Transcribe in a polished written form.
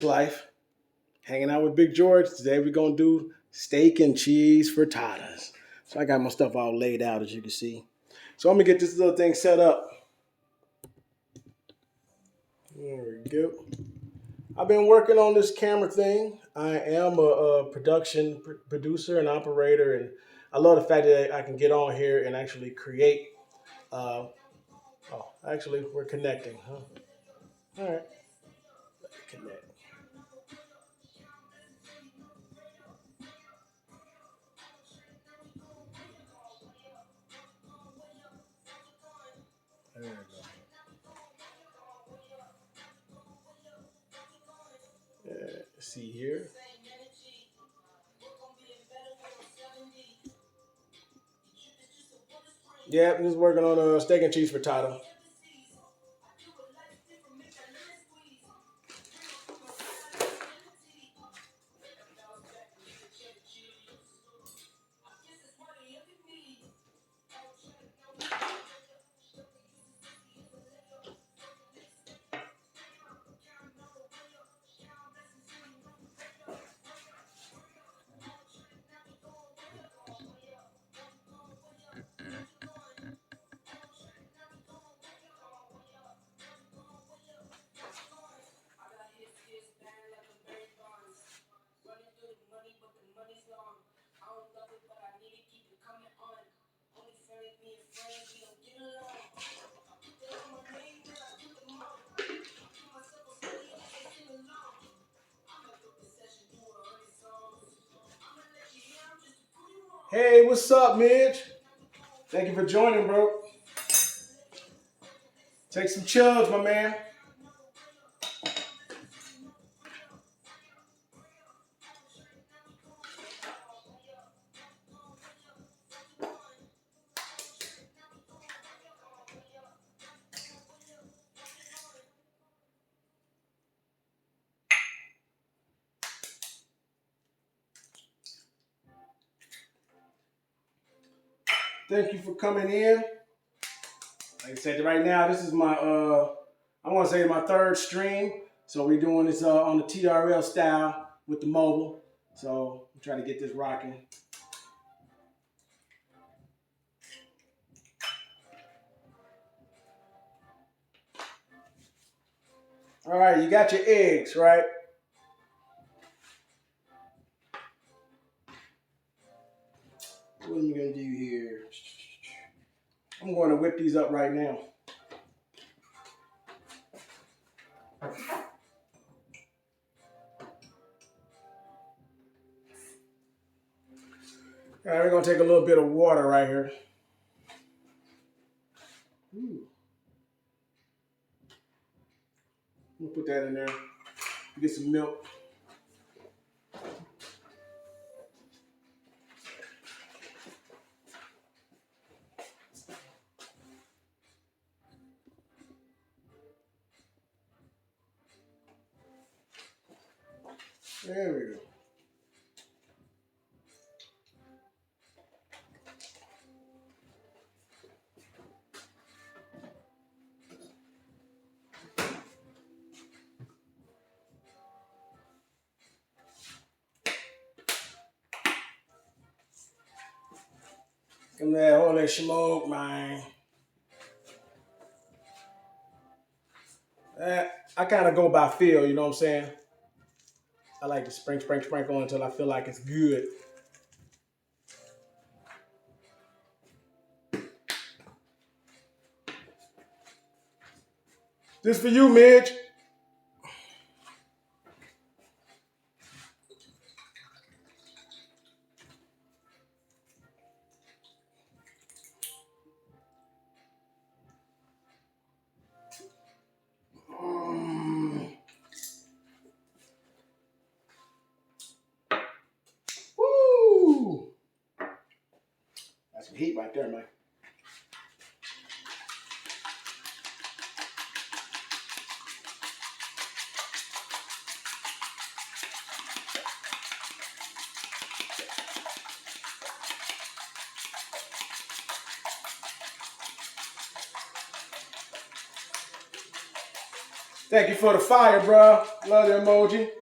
Life, hanging out with Big George. Today we're gonna do steak and cheese frittatas. So I got my stuff all laid out as you can see. So I'm gonna get this little thing set up. There we go. I've been working on this camera thing. I am a producer and operator, and I love the fact that I can get on here and actually create. Actually, we're connecting, huh? All right, let me connect. There we go. Let's see here. Yeah, I'm just working on a steak and cheese frittata. Hey, what's up, Midge? Thank you for joining, bro. Take some chugs, my man. Thank you for coming in. Like I said, right now, this is my, I want to say my third stream. So we're doing this on the TRL style with the mobile. So I'm trying to get this rocking. All right, you got your eggs, right? What am I going to do here? I'm going to whip these up right now. All right, we're going to take a little bit of water right here. Ooh. We'll put that in there. Get some milk. There we go. Come there, all that smoke, man. I kind of go by feel, you know what I'm saying? I like to sprinkle until I feel like it's good. This for you, Midge. Woo! That's some heat right there, man. Thank you for the fire, bro. Love the emoji.